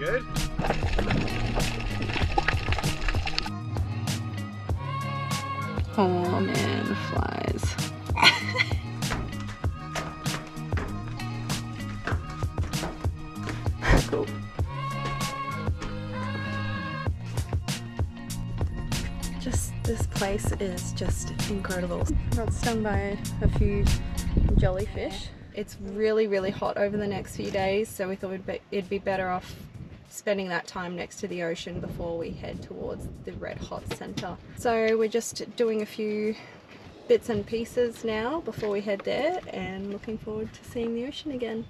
Good? Oh man, the flies. Cool. This place is just incredible. I got stung by a few jellyfish. It's really hot over the next few days, so we thought it'd be better off spending that time next to the ocean before we head towards the red hot center. So we're just doing a few bits and pieces now before we head there, and looking forward to seeing the ocean again.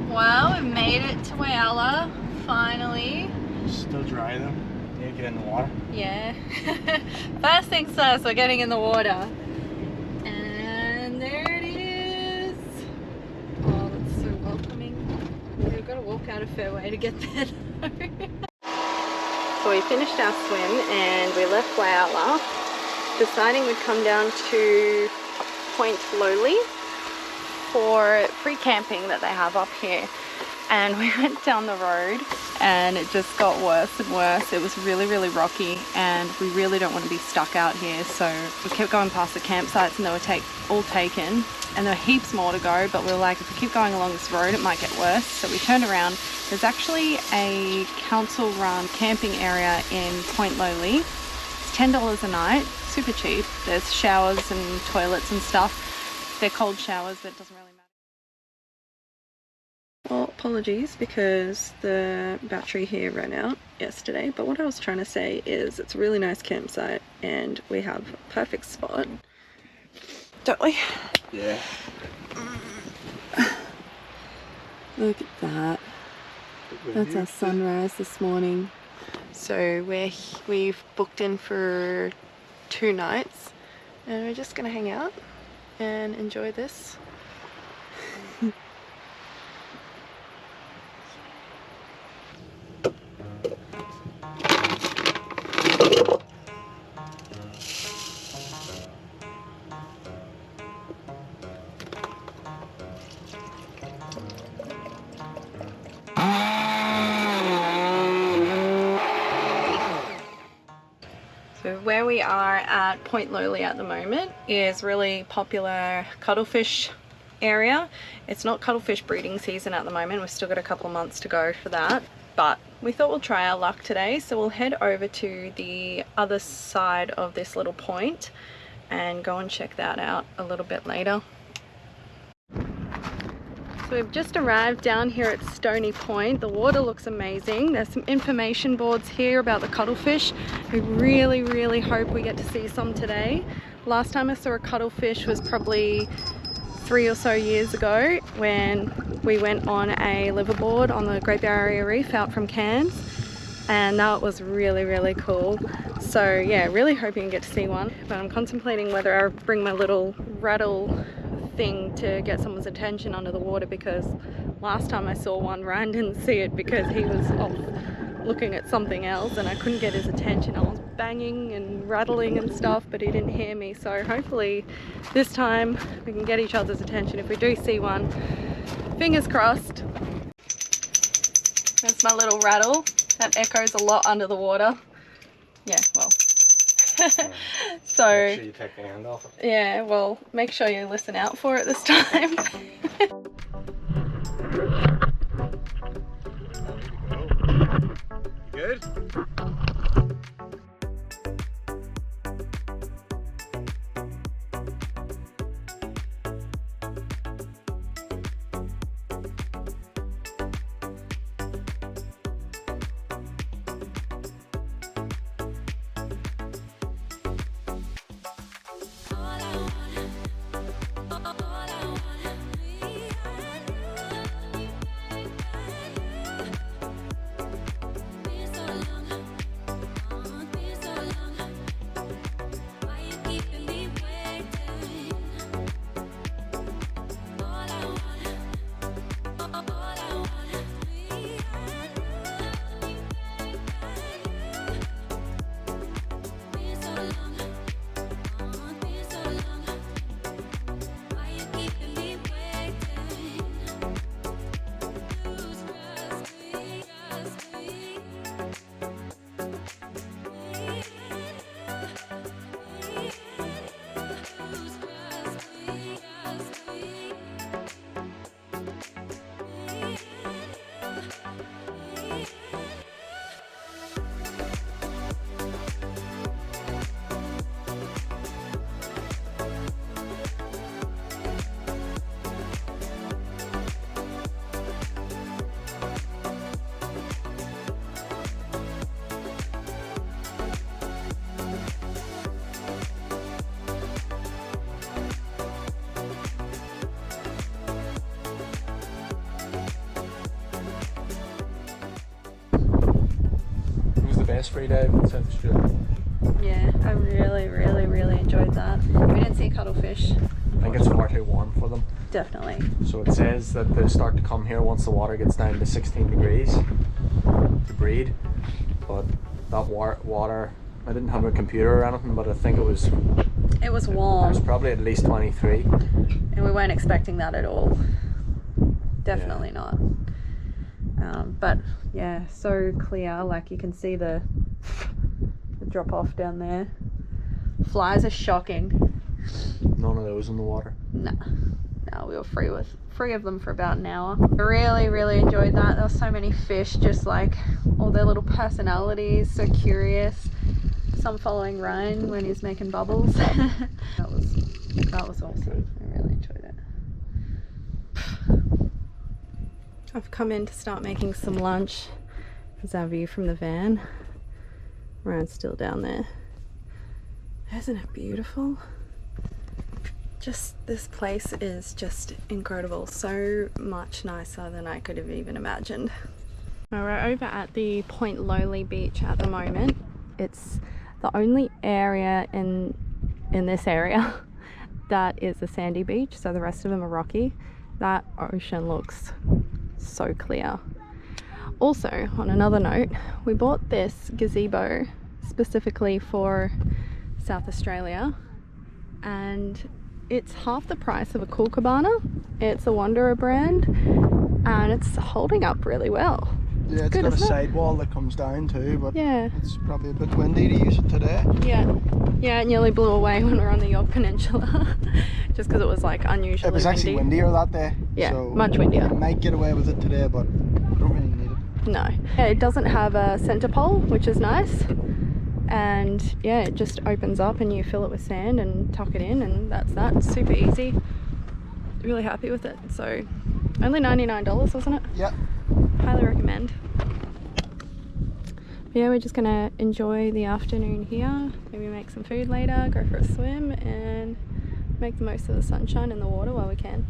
Well, we've made it to Whyalla, finally. Still dry though. You get in the water? Yeah. First things first, we're getting in the water. And there it is. Oh, that's so welcoming. We've got to walk out a fair way to get there. So we finished our swim and we left Whyalla, deciding we'd come down to Point Lowly for free camping that they have up here. And we went down the road and it just got worse and worse. It was really rocky and we really don't want to be stuck out here, so we kept going past the campsites and they were all taken, and there were heaps more to go, but we were like, if we keep going along this road it might get worse. So we turned around. There's actually a council run camping area in Point Lowly. It's $10 a night, super cheap. There's showers and toilets and stuff. They're cold showers, but it doesn't really matter. Well, apologies because the battery here ran out yesterday, but what I was trying to say is it's a really nice campsite and we have a perfect spot, don't we? Yeah. Look at that. That's our sunrise this morning. So we've booked in for 2 nights and we're just gonna hang out and enjoy this. So where we are at Point Lowly at the moment is really popular cuttlefish area. It's not cuttlefish breeding season at the moment. We've still got a couple of months to go for that, but we thought we'll try our luck today. So we'll head over to the other side of this little point and go and check that out a little bit later. So we've just arrived down here at Stony Point. The water looks amazing. There's some information boards here about the cuttlefish. We really hope we get to see some today. Last time I saw a cuttlefish was probably 3 or so years ago when we went on a liveaboard on the Great Barrier Reef out from Cairns, and that was really cool. So yeah, really hoping to get to see one, but I'm contemplating whether I bring my little rattle thing to get someone's attention under the water, because last time I saw one, Ryan didn't see it because he was off looking at something else and I couldn't get his attention. I was banging and rattling and stuff, but he didn't hear me. So hopefully this time we can get each other's attention if we do see one. Fingers crossed. That's my little rattle. That echoes a lot under the water. Yeah, well. So make sure you take the hand off. Yeah, well, make sure you listen out for it this time. You good? nice free dive in South Australia. Yeah, I really enjoyed that. We didn't see cuttlefish. I think it's far too warm for them. Definitely. So it says that they start to come here once the water gets down to 16 degrees to breed. But that water, I didn't have a computer or anything, but I think it was warm. It was probably at least 23. And we weren't expecting that at all. Definitely not. But yeah, so clear. Like you can see the drop off down there. Flies are shocking. None of those in the water. No, we were free of them for about an hour. I really enjoyed that. There were so many fish, just like all their little personalities, so curious. Some following Ryan when he's making bubbles. that was awesome. I really enjoyed it. I've come in to start making some lunch. There's our view from the van. Ryan's still down there. Isn't it beautiful? Just this place is just incredible. So much nicer than I could have even imagined. We're over at the Point Lowly beach at the moment. It's the only area in this area that is a sandy beach, so the rest of them are rocky. That ocean looks so clear. Also, on another note, we bought this gazebo specifically for South Australia, and it's half the price of a cool cabana. It's a Wanderer brand, and it's holding up really well. Yeah, it's got a sidewall that comes down too, but yeah, it's probably a bit windy to use it today. Yeah, it nearly blew away when we were on the Eyre Peninsula, just because it was like unusually windy. It was actually windier that day. Yeah, so much windier. I might get away with it today, but I don't really need it. No. Yeah, it doesn't have a center pole, which is nice. And yeah, it just opens up and you fill it with sand and tuck it in, and that's that. It's super easy. Really happy with it. So only $99, wasn't it? Yeah. Highly recommend. Yeah, we're just gonna enjoy the afternoon here. Maybe make some food later, go for a swim, and make the most of the sunshine in the water while we can.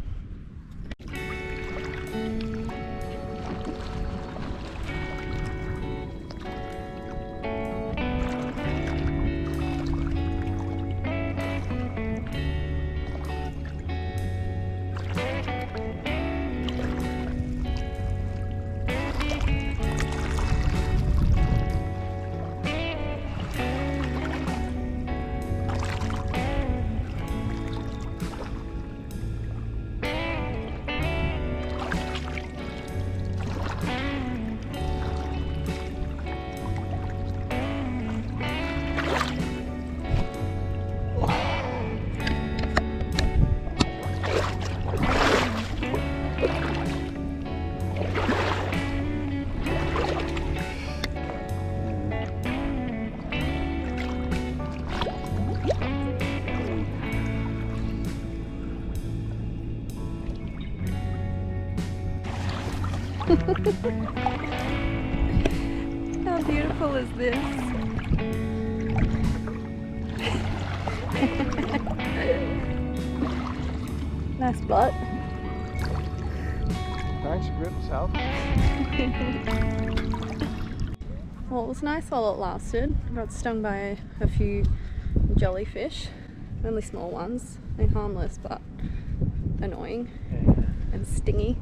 How beautiful is this? Nice butt. Thanks, grip yourself. Well, it was nice while it lasted. I got stung by a few jellyfish, only small ones. They're harmless but annoying and stingy.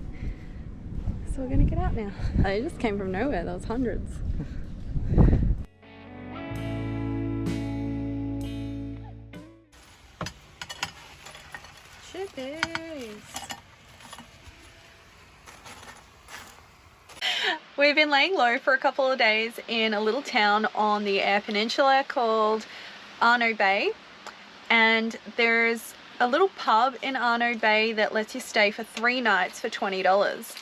So we're gonna get out now. They just came from nowhere. There was hundreds. Chippies. We've been laying low for a couple of days in a little town on the Eyre Peninsula called Arno Bay, and there's a little pub in Arno Bay that lets you stay for 3 nights for $20.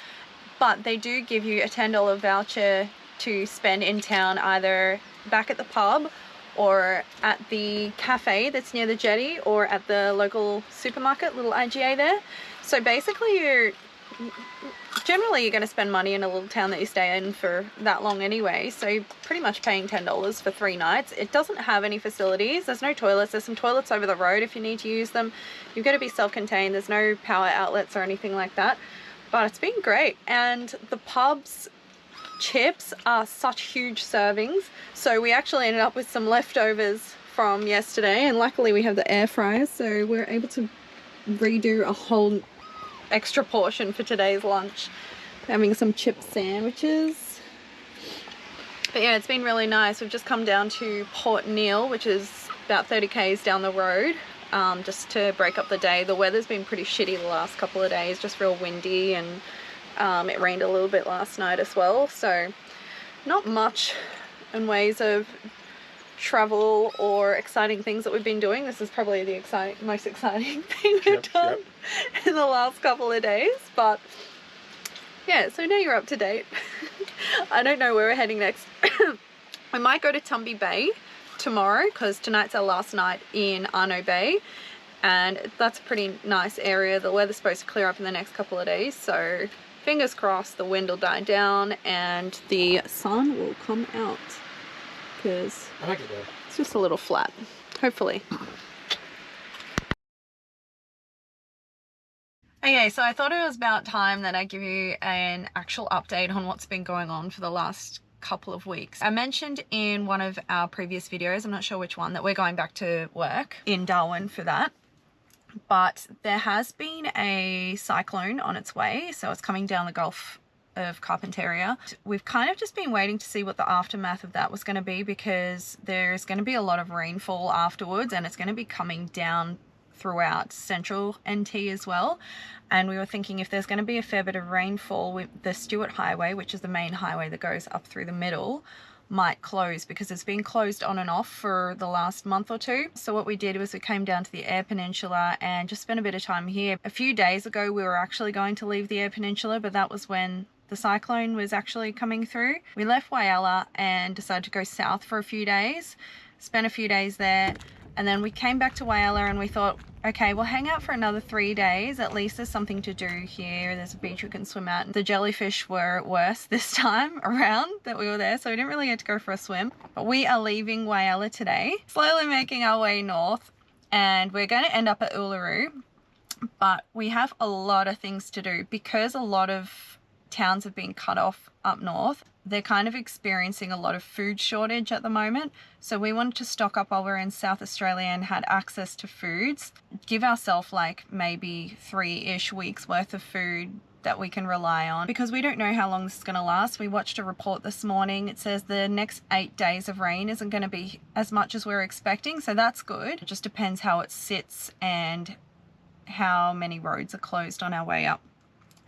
But they do give you a $10 voucher to spend in town, either back at the pub or at the cafe that's near the jetty or at the local supermarket, little IGA there. So basically you're going to spend money in a little town that you stay in for that long anyway. So you're pretty much paying $10 for 3 nights. It doesn't have any facilities. There's no toilets. There's some toilets over the road if you need to use them. You've got to be self-contained. There's no power outlets or anything like that. But it's been great, and the pub's chips are such huge servings, so we actually ended up with some leftovers from yesterday, and luckily we have the air fryer, so we're able to redo a whole extra portion for today's lunch. Having some chip sandwiches. But yeah, it's been really nice. We've just come down to Port Neal, which is about 30 k's down the road, just to break up the day. The weather's been pretty shitty the last couple of days, just real windy, and it rained a little bit last night as well, so not much in ways of travel or exciting things that we've been doing. This is probably the most exciting thing we've done in the last couple of days, but yeah, so now you're up to date. I don't know where we're heading next. We might go to Tumby Bay tomorrow, because tonight's our last night in Arno Bay, and that's a pretty nice area. The weather's supposed to clear up in the next couple of days, so fingers crossed the wind will die down and the sun will come out, because it's just a little flat, hopefully. Okay, so I thought it was about time that I give you an actual update on what's been going on for the last couple of weeks. I mentioned in one of our previous videos, I'm not sure which one, that we're going back to work in Darwin for that. But there has been a cyclone on its way, so it's coming down the Gulf of Carpentaria. We've kind of just been waiting to see what the aftermath of that was going to be, because there's going to be a lot of rainfall afterwards, and it's going to be coming down throughout central NT as well. And we were thinking, if there's going to be a fair bit of rainfall, with the Stewart Highway, which is the main highway that goes up through the middle, might close, because it's been closed on and off for the last month or two. So what we did was we came down to the Eyre Peninsula and just spent a bit of time here. A few days ago we were actually going to leave the Eyre Peninsula, but that was when the cyclone was actually coming through. We left Whyalla and decided to go south for a few days, spent a few days there, and then we came back to Whyalla and we thought, okay, we'll hang out for another 3 days. At least there's something to do here. There's a beach we can swim at. The jellyfish were worse this time around that we were there, so we didn't really get to go for a swim. But we are leaving Whyalla today, slowly making our way north, and we're going to end up at Uluru. But we have a lot of things to do, because a lot of towns have been cut off up north. They're kind of experiencing a lot of food shortage at the moment, so we wanted to stock up while we're in South Australia and had access to foods, give ourselves like maybe 3-ish weeks worth of food that we can rely on, because we don't know how long this is going to last. We watched a report this morning. It says the next 8 days of rain isn't going to be as much as we're expecting, so that's good. It just depends how it sits and how many roads are closed on our way up.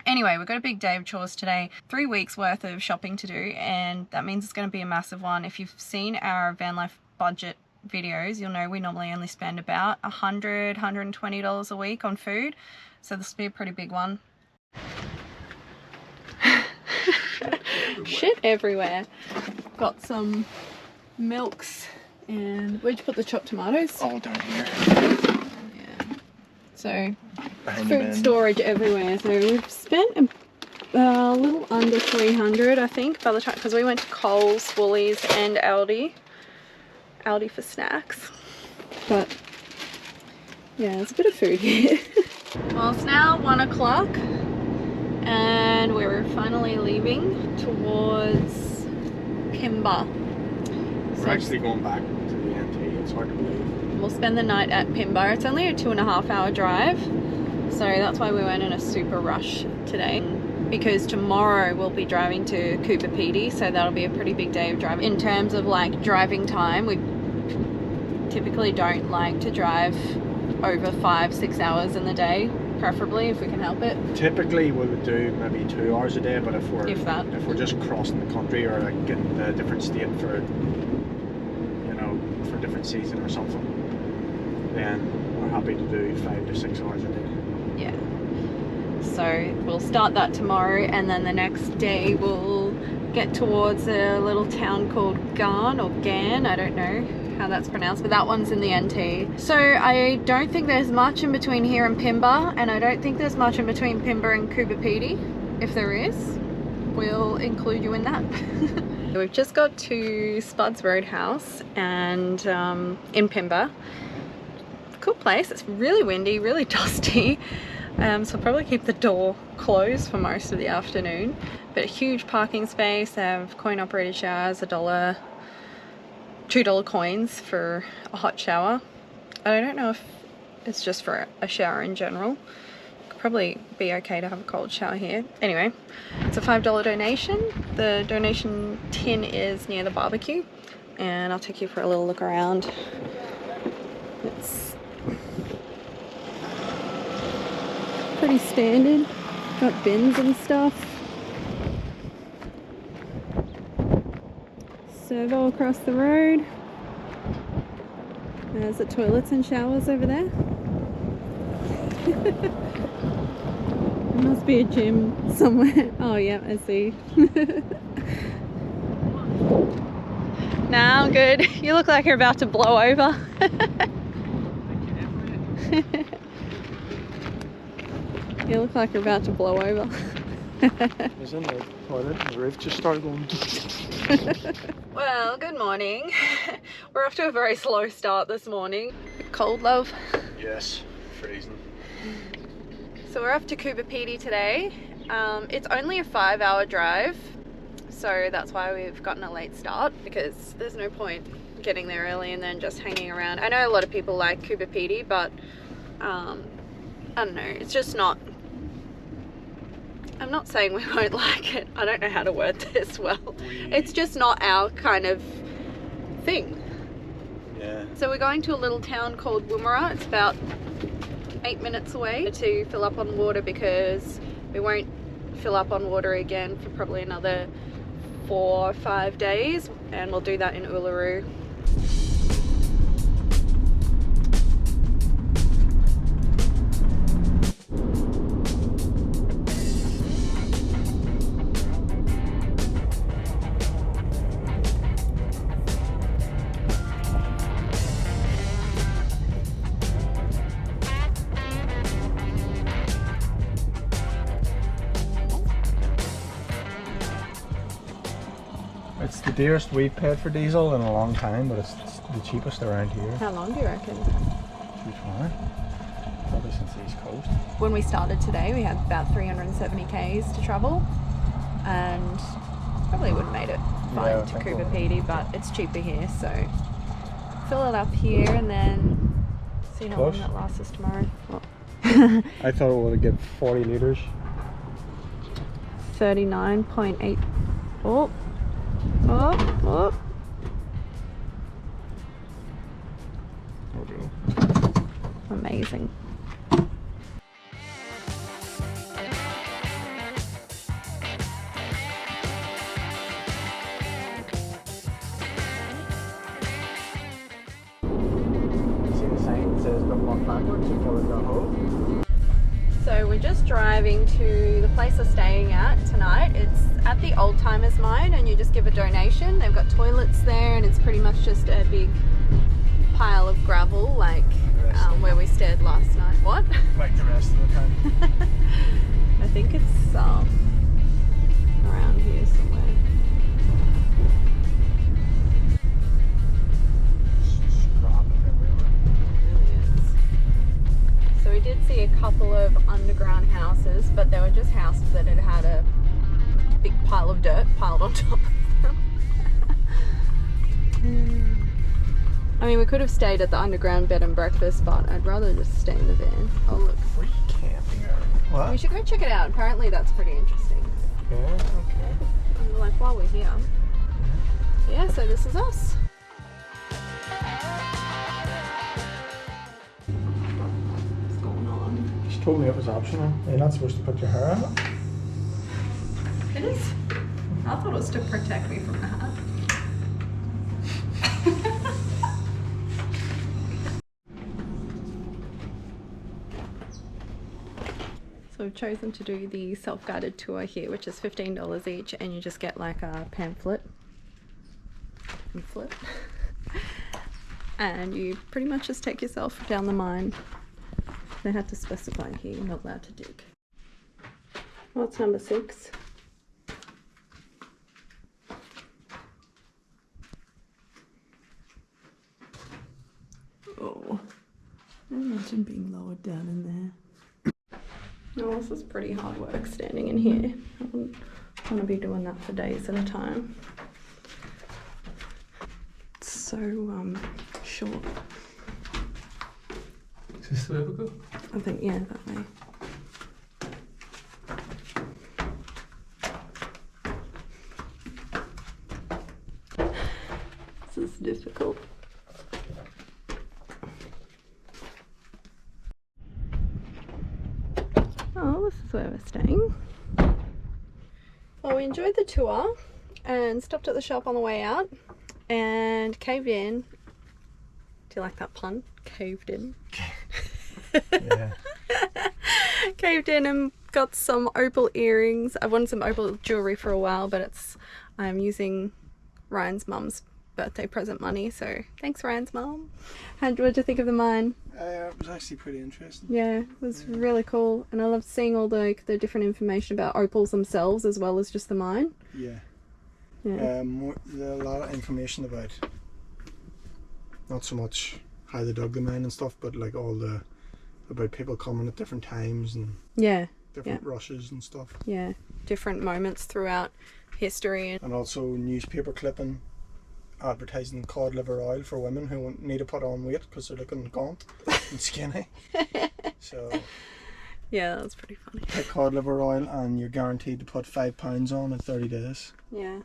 Anyway, we've got a big day of chores today, 3 weeks worth of shopping to do, and that means it's going to be a massive one. If you've seen our Vanlife budget videos, you'll know we normally only spend about $100, $120 a week on food, so this will be a pretty big one. Shit everywhere. Got some milks, and where'd you put the chopped tomatoes? All down here. Yeah. So Behind food storage everywhere. So we've spent a little under 300, I think, by the time, because we went to Coles, Woolies, and Aldi for snacks. But yeah, there's a bit of food here. Well, it's now 1 o'clock, and we're finally leaving towards Pimba. We're actually going back to the NT. It's hard to believe. We'll spend the night at Pimba. It's only a 2.5 hour drive, so that's why we weren't in a super rush today, because tomorrow we'll be driving to Coober Pedy, so that'll be a pretty big day of driving. In terms of like driving time, we typically don't like to drive over 5-6 hours in the day, preferably if we can help it. Typically we would do maybe 2 hours a day, but if we're just crossing the country, or like getting a different state for, you know, for a different season or something, then we're happy to do 5 to 6 hours a day. Yeah. So we'll start that tomorrow, and then the next day we'll get towards a little town called Gan or Gan, I don't know how that's pronounced, but that one's in the NT. So I don't think there's much in between here and Pimba, and I don't think there's much in between Pimba and Coober Pedy. If there is, we'll include you in that. We've just got to Spuds Roadhouse and in Pimba. Cool place. It's really windy, really dusty, So I'll probably keep the door closed for most of the afternoon. But a huge parking space. They have coin operated showers, $1, $2 coins for a hot shower. I don't know if it's just for a shower in general. Could probably be okay to have a cold shower here. Anyway, it's a $5 donation. The donation tin is near the barbecue, and I'll take you for a little look around. It's pretty standard. Got bins and stuff. Servo across the road. There's the toilets and showers over there. There must be a gym somewhere. Oh yeah, I see. Nah, I'm good. You look like you're about to blow over. You look like you're about to blow over. I was in the toilet and the roof just started going. Well, good morning. We're off to a very slow start this morning. Cold, love? Yes, freezing. So we're off to Coober Pedy today. It's only a 5-hour drive, so that's why we've gotten a late start, because there's no point getting there early and then just hanging around. I know a lot of people like Coober Pedy, but I don't know, it's just not... I'm not saying we won't like it. I don't know how to word this well. It's just not our kind of thing. Yeah. So we're going to a little town called Woomera. It's about 8 minutes away to fill up on water, because we won't fill up on water again for probably another 4 or 5 days, and we'll do that in Uluru. It's the dearest we've paid for diesel in a long time, but it's the cheapest around here. How long do you reckon? Too far. Probably since the East Coast. When we started today, we had about 370 k's to travel, and probably would have made it fine Yeah, to I think Coober we'll- Pedy, but it's cheaper here, so fill it up here and then see how long Push. that lasts us tomorrow. Well, I thought it would give 40 litres. 39.8. Oh, oh, oh. Okay. Amazing. See the sign that says don't walk backwards, you fall into a hole. So we're just driving to the place we're staying at tonight. It's at the Old Timers Mine, and you just give a donation. They've got toilets there, and it's pretty much just a big pile of gravel, like where we stayed last night. What? Like the rest of the time. I think it's around here somewhere. Scrap everywhere. It really is. So we did see a couple of underground houses, but they were just houses that had had a big pile of dirt piled on top of them. I mean, we could have stayed at the underground bed and breakfast, but I'd rather just stay in the van. Oh look, Free camping area. What? we should go check it out. Apparently that's pretty interesting. Yeah, okay. And like while we're here. Yeah, so this is us. What's going on? She told me it was optional. You're not supposed to put your hair out. It is. I thought it was to protect me from that. So we've chosen to do the self-guided tour here, which is $15 each, and you just get like a pamphlet. And you pretty much just take yourself down the mine. They had to specify here, you're not allowed to dig. What's number 6? Oh, imagine being lowered down in there. No, this is pretty hard work standing in here. I wouldn't want to be doing that for days at a time. It's so short. Is this the way we go? I think, yeah, that way. This is difficult. Oh, this is where we're staying. Well, we enjoyed the tour and stopped at the shop on the way out and caved in. Do you like that pun? Caved in. Yeah. Caved in and got some opal earrings. I've wanted some opal jewellery for a while, but I'm using Ryan's mum's birthday present money, so thanks Ryan's mum. What did you think of the mine? It was actually pretty interesting. Yeah, it was really cool, and I loved seeing all the different information about opals themselves as well as just the mine. Yeah. Yeah. A lot of information about, not so much how they dug the mine and stuff, but like about people coming at different times and Yeah. different rushes and stuff. Yeah, different moments throughout history. And also newspaper clipping advertising cod liver oil for women who need to put on weight because they're looking gaunt and skinny. So Yeah, that was pretty funny. take cod liver oil and you're guaranteed to put 5 pounds on in 30 days, Yeah,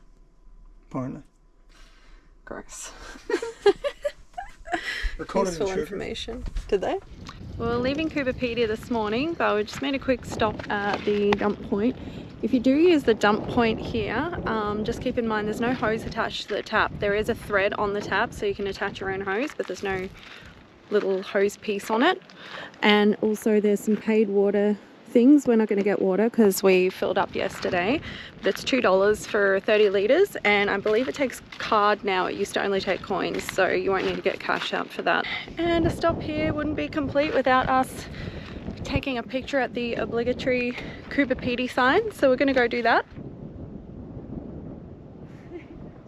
apparently. gross. Recorded Useful in sugar. information. Did they? We're leaving Coober Pedy this morning, but we just made a quick stop at the dump point. If you do use the dump point here, just keep in mind there's no hose attached to the tap. There is a thread on the tap so you can attach your own hose, but there's no little hose piece on it. And also there's some paid water things. We're not going to get water because we filled up yesterday, but it's $2 for 30 litres, and I believe it takes card now. It used to only take coins, so you won't need to get cash out for that. And a stop here wouldn't be complete without us taking a picture at the obligatory Coober Pedy sign, so we're going to go do that.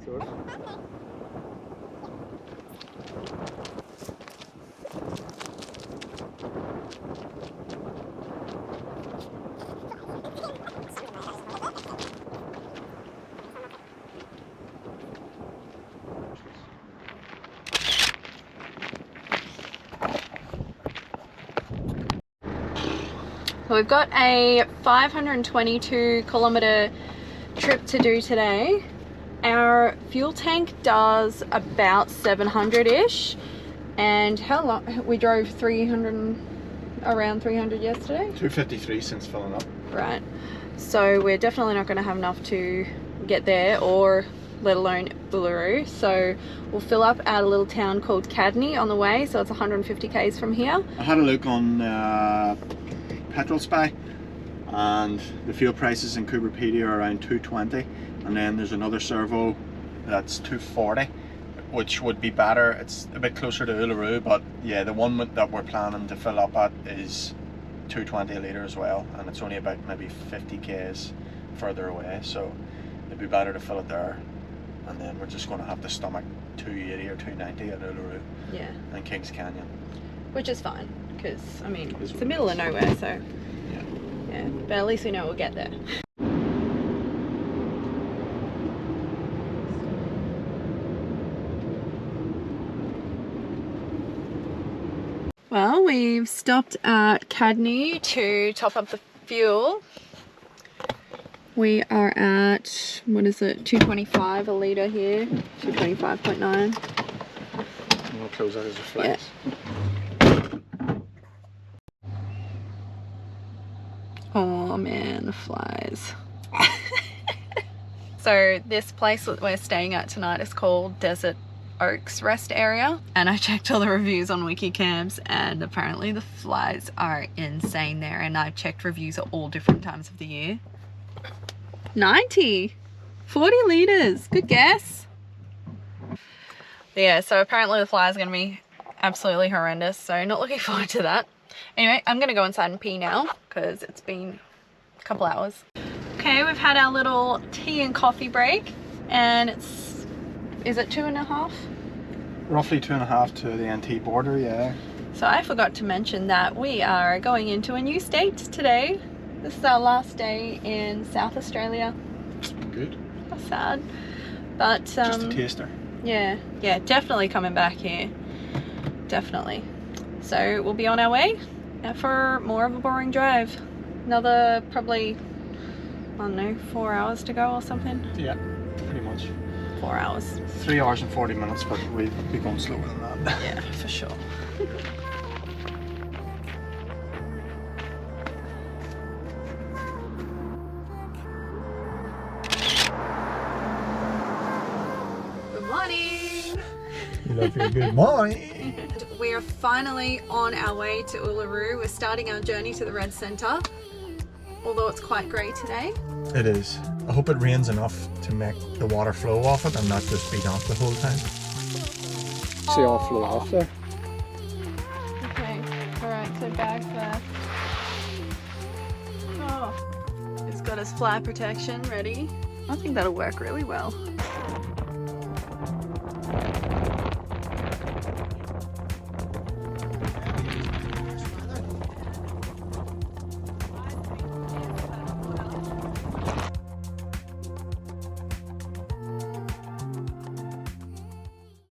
Sure. So we've got a 522 kilometre trip to do today. Our fuel tank does about 700-ish, and how long? We drove around 300 yesterday. 253 since filling up. Right, so we're definitely not going to have enough to get there, or let alone Uluru. So we'll fill up at a little town called Cadney on the way, so it's 150 k's from here. I had a look on Petrol Spy, and the fuel prices in Coober Pedy are around 220, and then there's another servo that's 240, which would be better. It's a bit closer to Uluru, but yeah, the one that we're planning to fill up at is 220 a litre as well, and it's only about maybe 50 k's further away, so it'd be better to fill it there, and then we're just going to have to stomach 280 or 290 at Uluru Yeah, and Kings Canyon. which is fine, because I mean it's the middle of nowhere, so yeah, but at least we know we'll get there. Well, we've stopped at Cadney to top up the fuel. We are at, what is it, 225 a litre here, 225.9. We'll close out as a flex. Oh man, the flies. So this place that we're staying at tonight is called Desert Oaks Rest Area, and I checked all the reviews on Wikicamps, and apparently the flies are insane there, and I've checked reviews at all different times of the year. 40 litres, good guess. Yeah, so apparently the flies are going to be absolutely horrendous, so not looking forward to that. Anyway, I'm going to go inside and pee now because it's been a couple hours. Okay, we've had our little tea and coffee break, and it's, is it 2.5? Roughly 2.5 to the NT border, yeah. So I forgot to mention that we are going into a new state today. This is our last day in South Australia. Good. That's sad. But Just a taster. yeah, definitely coming back here. Definitely. So we'll be on our way for more of a boring drive. Another probably, I don't know, 4 hours to go or something. Yeah, pretty much. 4 hours. 3 hours and 40 minutes, but we'll be going slower than that. Yeah, for sure. Good morning! You love your good morning. We are finally on our way to Uluru. We're starting our journey to the Red Centre, although it's quite grey today. It is. I hope it rains enough to make the water flow off it and not just beat off the whole time. See all flow off there. Okay, alright, so bags there. Oh, it's got its fly protection ready. I think that'll work really well.